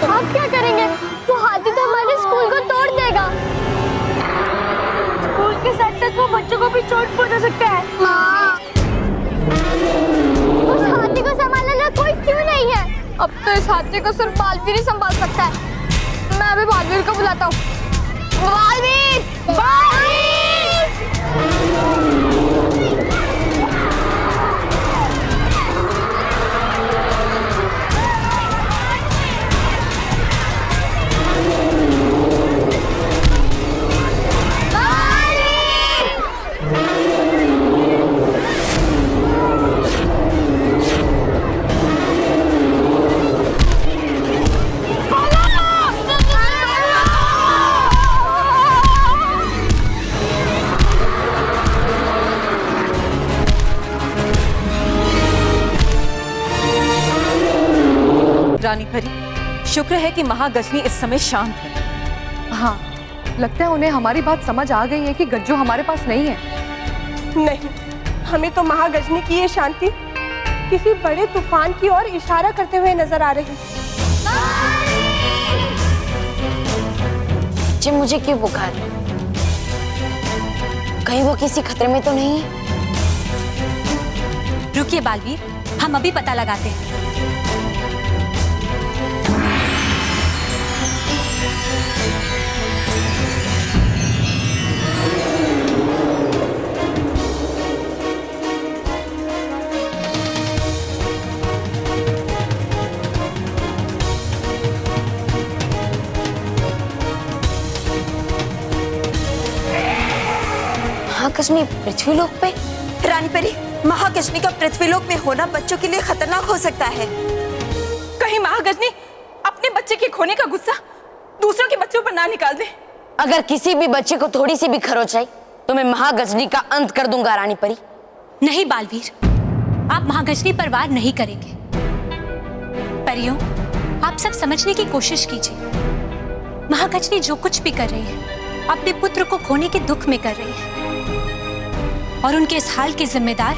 अब क्या करेंगे? वो हाथी तो हमारे स्कूल को तोड़ देगा। स्कूल के साथ साथ वो बच्चों को भी चोट पहुंचा सकता है। हाँ। उस हाथी को संभालने वाला कोई क्यों नहीं है? अब तो इस हाथी को सिर्फ बालवीर ही संभाल सकता है। मैं अभी बालवीर को बुलाता हूँ। बालवीर! बालवीर! रानी परी, शुक्र है कि महागजनी इस समय शांत है। हाँ, लगता है उन्हें हमारी बात समझ आ गई है कि गज्जू हमारे पास नहीं है। नहीं, हमें तो महागजनी की ये शांति किसी बड़े तूफान की ओर इशारा करते हुए नजर आ रही। जी मुझे क्यों बुखार है? कहीं वो किसी खतरे में तो नहीं है? रुकिए बालवीर, हम अभी पता लगाते हैं। महाकश्मी पृथ्वीलोक पे? रानी परी, महागजनी का पृथ्वीलोक में होना बच्चों के लिए खतरनाक हो सकता है। कहीं महागजनी अपने बच्चे के खोने का गुस्सा दूसरों के बच्चों पर ना निकाल दे। अगर किसी भी बच्चे को थोड़ी सी भी खरोच आई तो मैं महागजनी का अंत कर दूंगा रानी परी। नहीं बालवीर, आप महागजनी पर वार नहीं करेंगे। परियों, आप सब समझने की कोशिश कीजिए। महागजनी जो कुछ भी कर रही है अपने पुत्र को खोने के दुख में कर रही है, और उनके इस हाल के जिम्मेदार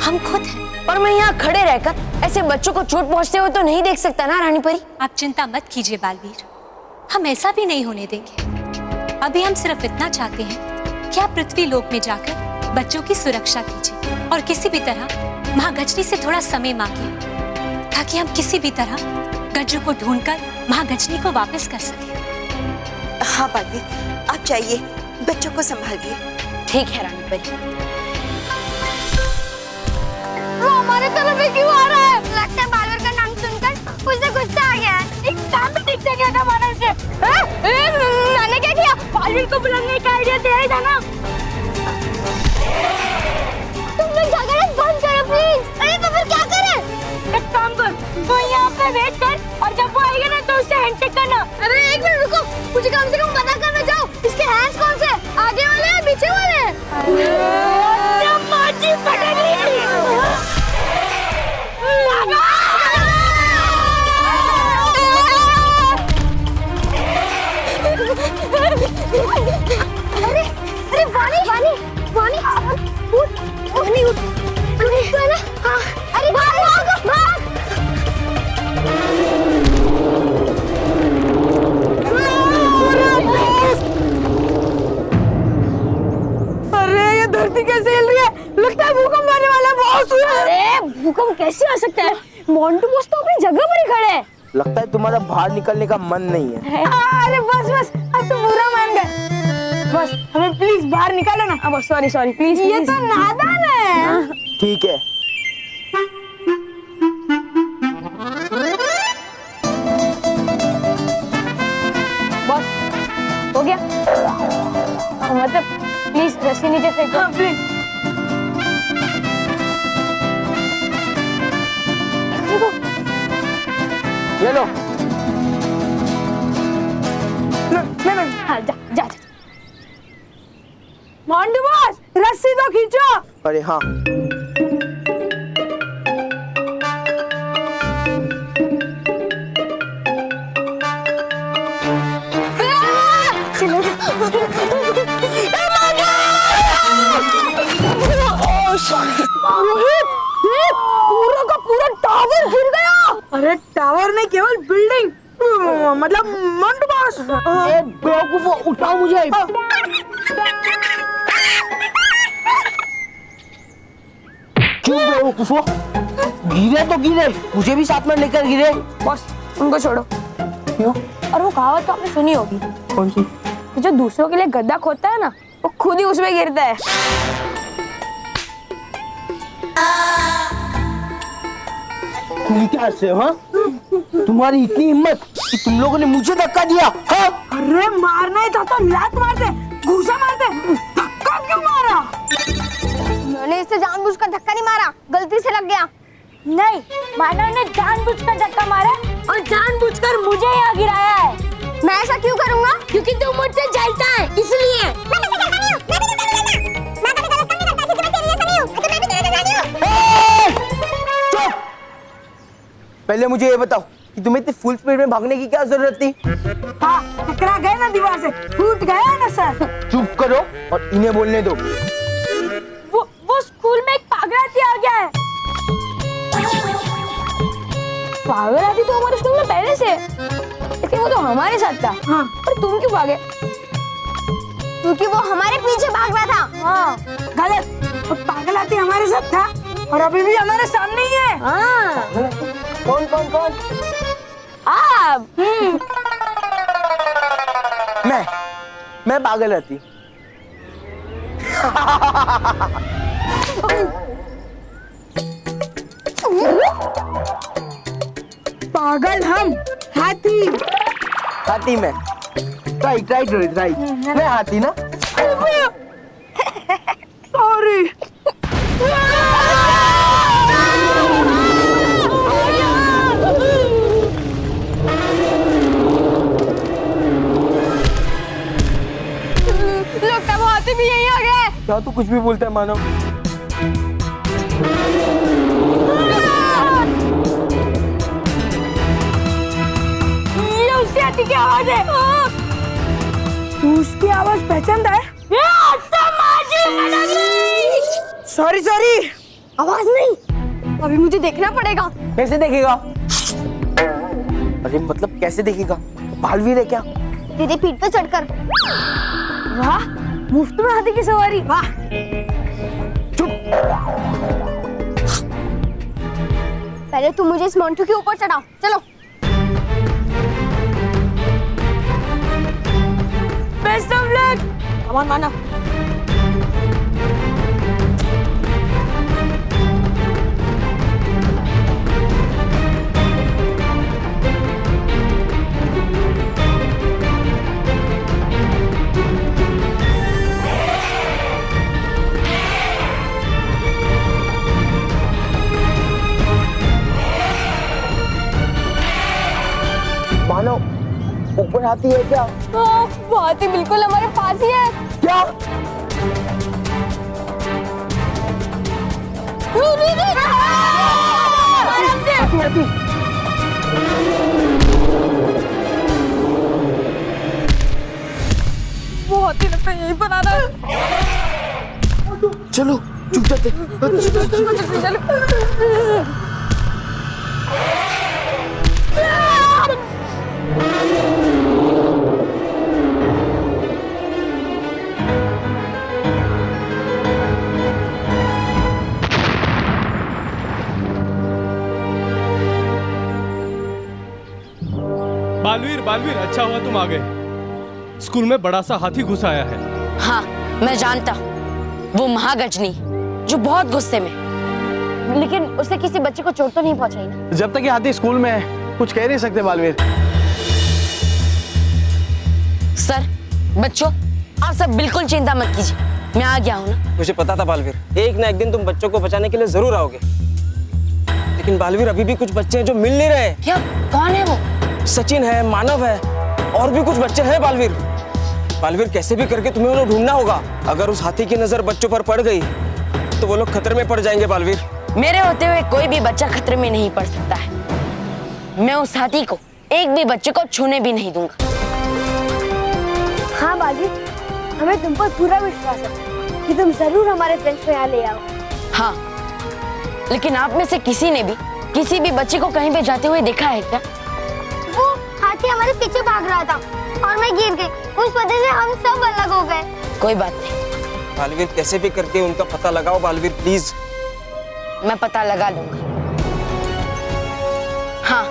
हम खुद हैं। पर मैं यहाँ खड़े रहकर ऐसे बच्चों को चोट पहुंचते हुए तो नहीं देख सकता ना रानी परी। आप चिंता मत कीजिए बालवीर, हम ऐसा भी नहीं होने देंगे। अभी हम सिर्फ इतना चाहते हैं कि आप पृथ्वी लोक में जाकर बच्चों की सुरक्षा कीजिए और किसी भी तरह महागजनी से थोड़ा समय मांगिए, ताकि हम किसी भी तरह गज्जू को ढूंढकर महागजनी को वापस कर सके। हाँ बालवीर, आप जाइए, बच्चों को संभालिए। ठीक है रानी परी। वो हमारे तरफ ही क्यों आ रहा है? लगता है बालवीर का नाम सुनकर उसे गुस्सा आ गया है। एक काम भी ठीक से किया था मानव से। मैंने क्या किया? बालवीर को बुलाने का आइडिया तेरा ही था ना? तुम लोग झगड़ा बंद करो प्लीज। अरे तो फिर क्या करें? एक काम कर, तो यहाँ पे वेट कर और जब वो आएगा ना तो उससे हैंडशेक करना। अरे एक मिनट रुको, मुझे कम से कम पता करना जाओ इसके हैंड्स कौन से, आगे वाले हैं पीछे वाले हैं? अरे अरे वानी वानी वानी उठ वानी उठ तो ना। हाँ अरे भाग भाग भाग। अरे ये धरती कैसे हिल रही है? लगता है भूकंप आने वाला है। बहुत हुआ। अरे भूकंप कैसे आ सकता है? मोंटू बॉस तो अपनी जगह पर ही खड़े हैं। लगता है तुम्हारा बाहर निकलने का मन नहीं है। अरे बस बस, अब तो बुरा मान गए। बस हमें प्लीज बाहर निकालो ना। अब सॉरी सॉरी प्लीज। ये तो नादान है। ठीक है। बस हो गया? मतलब प्लीज रस्सी नीचे फेंको। हाँ प्लीज। ये लो। हाँ जा जा जा। मोंटू बॉस रस्सी तो खींचो। अरे हाँ। पूरा का पूरा टावर गिर गया। अरे टावर नहीं, केवल बिल्डिंग, मतलब मोंटू बॉस। बेवकूफो, उठाओ मुझे। क्यों बेवकूफो? गिरे तो गिरे, मुझे भी साथ में लेकर गिरे। बॉस उनको छोड़ो। क्यों? और वो कहावत तो आपने सुनी होगी। कौन सी? जो दूसरों के लिए गड्ढा खोदता है ना, वो खुद ही उसमें गिरता है। तुम क्या से हो? तुम्हारी इतनी हिम्मत कि तुम लोगों ने मुझे धक्का दिया? हाँ? अरे मारना ही था तो लात मारते, घूसा मारते, धक्का क्यों मारा? मैंने इसे जानबूझकर धक्का नहीं मारा, गलती से लग गया। नहीं, मानव ने जानबूझकर धक्का मारा और जानबूझकर मुझे यहाँ गिराया है। मैं ऐसा क्यों करूँगा? क्योंकि तू मुझसे जलता है, इसलिए। पहले मुझे ये बताओ कि तुम्हें इतनी फुल स्पीड में भागने की क्या जरूरत थी? हाँ, टकरा गए ना दीवार से, फूट गया ना सर। चुप करो और इन्हें बोलने दो। वो स्कूल में एक पागलाती आ गया है। पागलाती तो हमारे स्कूल में पहले से है, लेकिन वो तो हमारे साथ था। हाँ। पर तुम क्यों भागे? क्योंकि वो हमारे पीछे भाग रहा था। हाँ, गलत। वो पागलाती हमारे साथ था और अभी भी हमारे सामने ही है। हाँ। कौन कौन कौन? आप। मैं पागलाती। पागल हम, हाथी। हाथी मैं। Right right right right. मैं हाथी ना। क्या तू कुछ भी बोलता है मानव? ये उससे आती की आवाज है। तू उसकी आवाज पहचानता है? सॉरी सॉरी, आवाज नहीं, अभी मुझे देखना पड़ेगा। कैसे देखेगा? अरे मतलब कैसे देखेगा? बालवीर है क्या? तेरे पीठ पे चढ़कर। वाह, मुफ्त में हाथी की सवारी। वाह। पहले तुम मुझे इस मोंटू के ऊपर चढ़ाओ, चलो। Best of luck. Come on Manav. Manav, ऊपर हाथी है क्या? वो हाथी बिल्कुल हमारे पास ही है। क्या? हाथी। वो हाथी लगता है यहीं पर आ रहा है। चलो चुप जाते। बालवीर, बालवीर, अच्छा हुआ तुम आ गए। स्कूल में बड़ा सा हाथी घुस आया है। हाँ, मैं जानता हूँ, वो महागजनी जो बहुत गुस्से में, लेकिन उसने किसी बच्चे को चोट तो नहीं पहुंचाई ना? जब तक ये हाथी स्कूल में है कुछ कह नहीं सकते बालवीर। सर, बच्चों, आप सब बिल्कुल चिंता मत कीजिए, मैं आ गया हूँ ना। मुझे पता था बालवीर, एक ना एक दिन तुम बच्चों को बचाने के लिए जरूर आओगे। लेकिन बालवीर, अभी भी कुछ बच्चे हैं जो मिल नहीं रहे। क्या? कौन है वो? सचिन है, मानव है, और भी कुछ बच्चे हैं बालवीर। बालवीर, कैसे भी करके तुम्हें उन्हें ढूंढना होगा। अगर उस हाथी की नजर बच्चों पर पड़ गई तो वो लोग खतरे में पड़ जाएंगे बालवीर। मेरे होते हुए कोई भी बच्चा खतरे में नहीं पड़ सकता है। मैं उस हाथी को एक भी बच्चे को छूने भी नहीं दूंगा। हाँ बाजी, हमें तुम पर पूरा विश्वास है कि तुम जरूर हमारे फ्रेंड्स को यहाँ ले आओ। हाँ, लेकिन आप में से किसी ने भी किसी भी बच्चे को कहीं पे जाते हुए देखा है क्या? वो हाथी हमारे पीछे भाग रहा था और मैं गिर गई, उस वजह से हम सब अलग हो गए। कोई बात नहीं बालवीर, कैसे भी करके उनका पता लगाओ बालवीर, प्लीज। मैं पता लगा लूंगा। हाँ,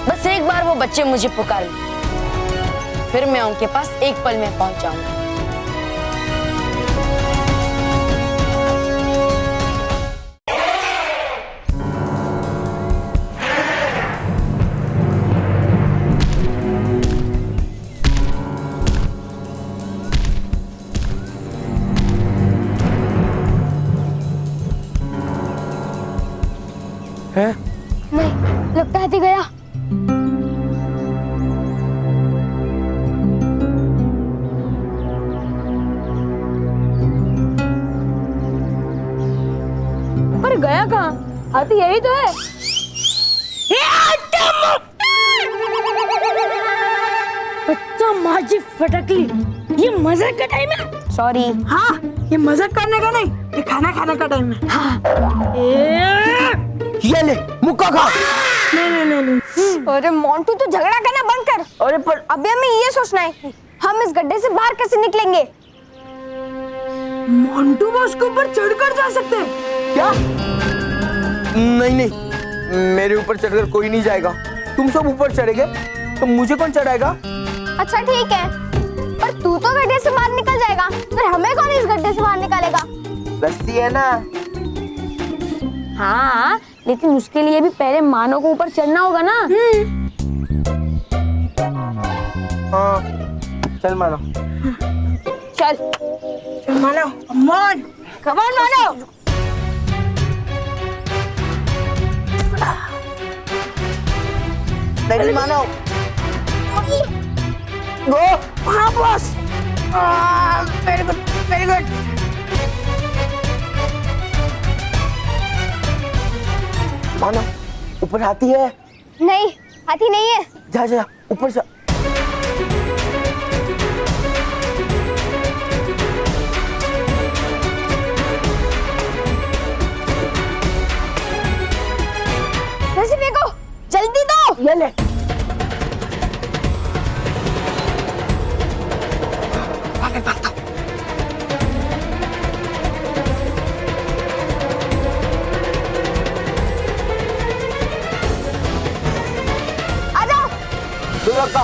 बस एक बार वो बच्चे मुझे पुकार लें, फिर मैं उनके पास एक पल में पहुंच जाऊंगा। है? नहीं, लगता है गया। पर गया कहाँ? हाथी यही तो है। बच्चा माजी फटकली, ये मजाक का टाइम है। सॉरी। हाँ, ये मजाक करने का नहीं, ये खाना खाने का टाइम है। हाँ। ये ले, मुक्का खा। नहीं। अरे मोंटू, तू झगड़ा करना बंद कर। अरे पर अभी हमें ये सोचना है कि हम इस गड्ढे से बाहर कैसे निकलेंगे। मोंटू बॉस के ऊपर चढ़कर जा सकते हैं क्या? नहीं नहीं, मेरे ऊपर चढ़कर कोई नहीं जाएगा। तुम सब ऊपर चढ़ेगे तो मुझे कौन चढ़ाएगा? अच्छा ठीक है, पर तू तो गड्ढे से बाहर निकल जाएगा, फिर हमें कौन इस गड्ढे से बाहर निकालेगा? रस्सी है ना। हाँ, लेकिन उसके लिए भी पहले मानव को ऊपर चढ़ना होगा ना। हाँ, चल मानो। चल मानो, कम ऑन मानव। नहीं मानो। गो। हाँ boss. Very good, very good. मानो ऊपर हाथी है। नहीं, हाथी नहीं है। जा जा ऊपर जा। रस्सी फेंको, जल्दी दो। ये ले। भाग भाग। आ जाओ। दुर्गा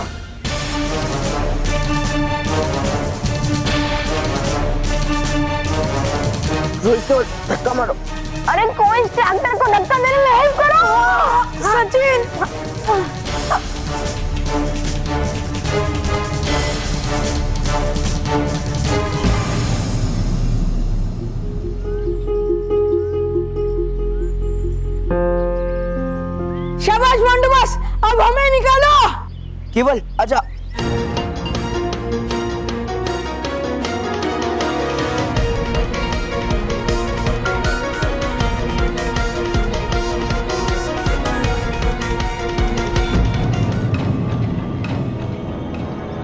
रोहित को धक्का मारो। अरे कोई ट्रैक्टर को धक्का देने में हेल्प करो। सचिन। शाबाश मंडू बस, अब हमें निकालो। केवल आजा।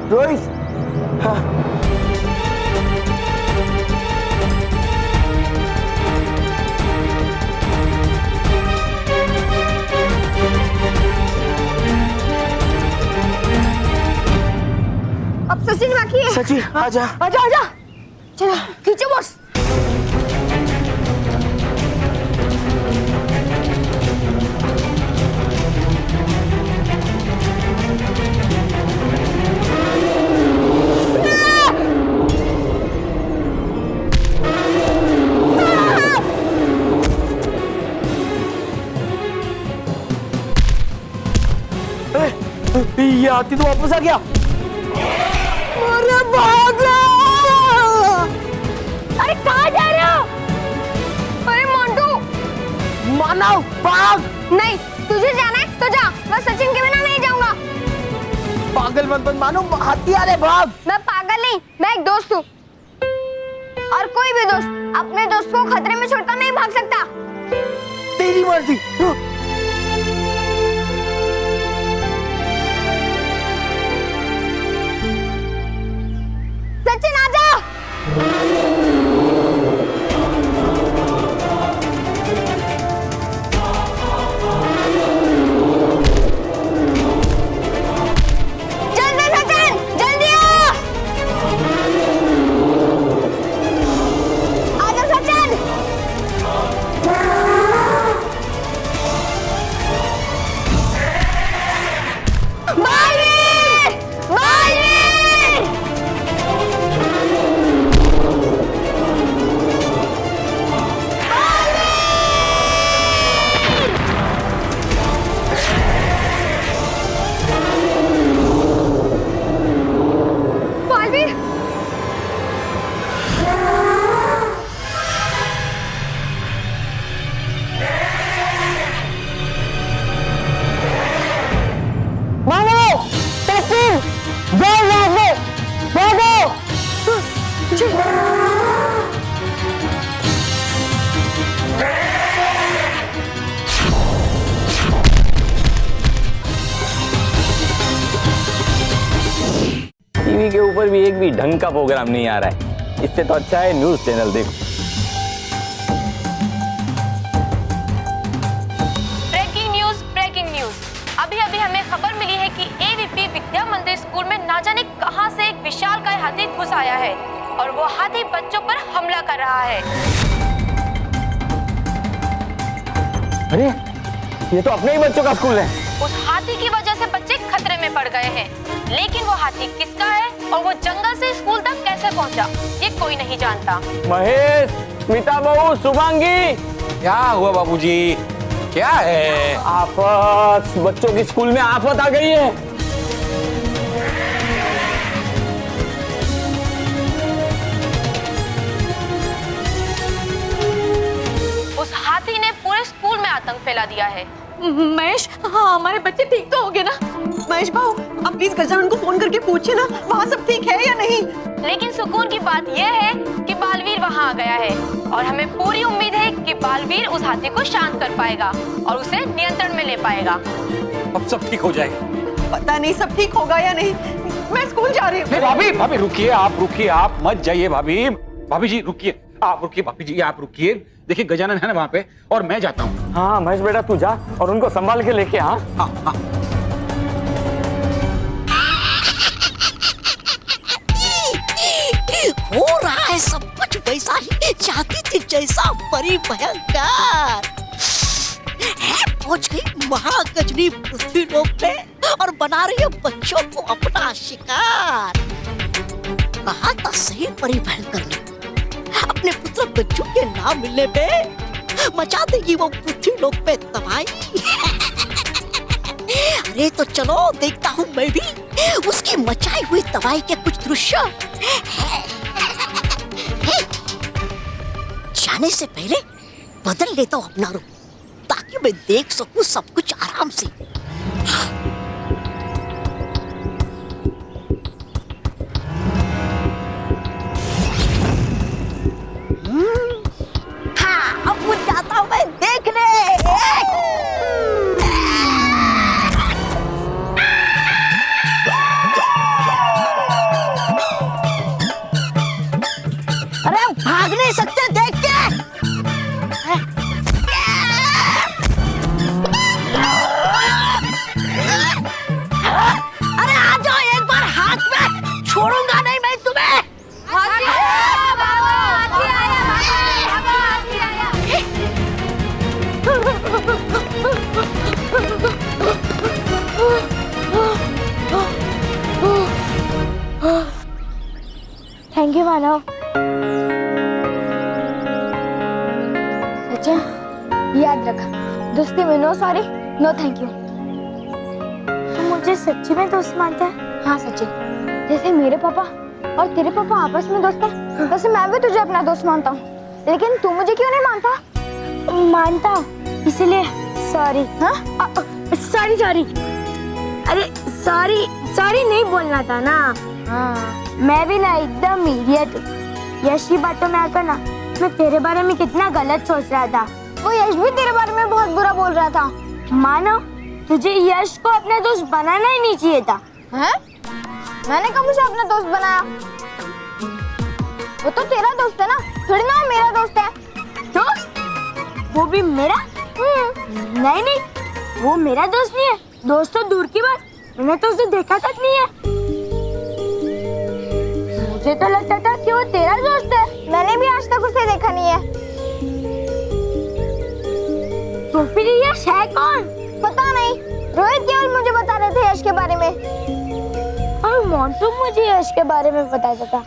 रोहित, हाँ। अब सचिन बाकी है। सचिन आजा। आजा आजा। चलो खींचो बॉस। ये हाथी तो वापस आ गया। अरे भागो! अरे कहाँ जा रहे हो? अरे मोंटू। मानव भाग। नहीं, तुझे जाना है तो जा, मैं सचिन के बिना नहीं जाऊंगा। पागल मत बन मानो, हाथी आ रहे, भाग। मैं पागल नहीं, मैं एक दोस्त हूँ। और कोई भी दोस्त अपने दोस्त को खतरे में छोड़कर नहीं भाग सकता। तेरी मर्जी। सचिन आजा। जल्दी सचिन, जल्दी आ। आजा सचिन। बालवीर! बालवीर! बालवीर! मानो, सचिन, जाओ यहाँ से, भागो। टीवी के ऊपर भी एक भी ढंग का प्रोग्राम नहीं आ रहा है, इससे तो अच्छा है न्यूज चैनल देखो। Breaking news, breaking news. अभी अभी हमें खबर मिली है कि एवीपी विद्या मंदिर स्कूल में ना जाने कहां से एक विशालकाय हाथी घुस आया है और वो हाथी बच्चों पर हमला कर रहा है। अरे ये तो अपने ही बच्चों का स्कूल है। उस हाथी की वजह से बच्चे खतरे में पड़ गए हैं, लेकिन वो हाथी किसका है और वो जंगल से स्कूल तक कैसे पहुंचा, ये कोई नहीं जानता। महेश, स्मिता बहू, शुभांगी। क्या हुआ बाबूजी? क्या है? आफत, बच्चों की स्कूल में आफत आ गई है। उस हाथी ने पूरे स्कूल में आतंक फैला दिया है। महेश, हाँ हमारे बच्चे ठीक तो हो गए ना? महेश भाऊ, आप प्लीज गजानन को फोन करके पूछिए ना वहाँ सब ठीक है या नहीं। लेकिन सुकून की बात यह है कि बालवीर वहाँ आ गया है और हमें पूरी उम्मीद है कि बालवीर उस हाथी को शांत कर पाएगा और उसे नियंत्रण में ले पाएगा। अब सब ठीक हो जाएगा। पता नहीं सब ठीक होगा या नहीं। मैं स्कूल जा रही हूँ। भाभी भाभी रुकिए, आप मत जाइए। भाभी भाभी जी रुकिए, आप रुकिए। भाभी जी आप रुकिए। देखिए गजानन है ना वहाँ पे, और मैं जाता हूँ। हाँ महेश बेटा तू जा और उनको संभाल के लेके आ। हाँ हाँ। हो रहा है सब कुछ वैसा ही चाहती थी जैसा परी भयंकर है। पहुंच गई महागजनी पृथ्वी लोक पे और बना रही है बच्चों को अपना शिकार। कहा था सही परी भयंकर ने, अपने पुत्र गज्जू के नाम मिलने पे मचा देगी वो पृथ्वी लोक पे तबाही। अरे तो चलो देखता हूँ मैं भी उसकी मचाई हुई तबाही के कुछ दृश्य। जाने से पहले बदल लेता हूँ अपना रूप ताकि मैं देख सकूं सब कुछ आराम से। हाँ अब वो जाता हूँ मैं देखने। अरे हम भाग नहीं सकते देख के। अरे आ जाओ एक बार हाथ में, छोड़ूंगा नहीं मैं तुम्हें। हाथी आया बाबा, हाथी आया बाबा, हाथी आया। थैंक यू मानव। सचिन याद रख, दोस्ती में no sorry no thank you. तुम मुझे सच्ची में दोस्त मानता है? हाँ सचिन, जैसे मेरे पापा और तेरे पापा आपस में दोस्त है, वैसे मैं भी तुझे अपना दोस्त मानता हूँ। लेकिन तू मुझे क्यों नहीं मानता? मानता हूँ इसलिए सॉरी। हाँ सॉरी सॉरी। अरे सॉरी सॉरी नहीं बोलना था ना। हाँ मैं भी ना एकदम इडियट हूँ। यश की बातों में आकर ना मैं तेरे बारे में कितना गलत सोच रहा था। वो यश भी तेरे बारे में बहुत बुरा बोल रहा था। मानो तुझे यश को अपना दोस्त बनाना ही नहीं चाहिए था। हैं? मैंने कब उसे अपना दोस्त बनाया? वो तो तेरा दोस्त है ना, थोड़ी ना मेरा दोस्त है। दोस्त? वो भी मेरा? नहीं नहीं, वो मेरा दोस्त नहीं है। दोस्त तो दूर की बात, मैंने तो उसे देखा तक नहीं है। मुझे तो लगता था कि वो तेरा दोस्त है। मैंने भी आज तक उसे देखा नहीं है। तो फिर यश है कौन? पता नहीं, रोहित केवल मुझे बता रहे थे यश के बारे में, और मोंटू मुझे यश के बारे में बताता था।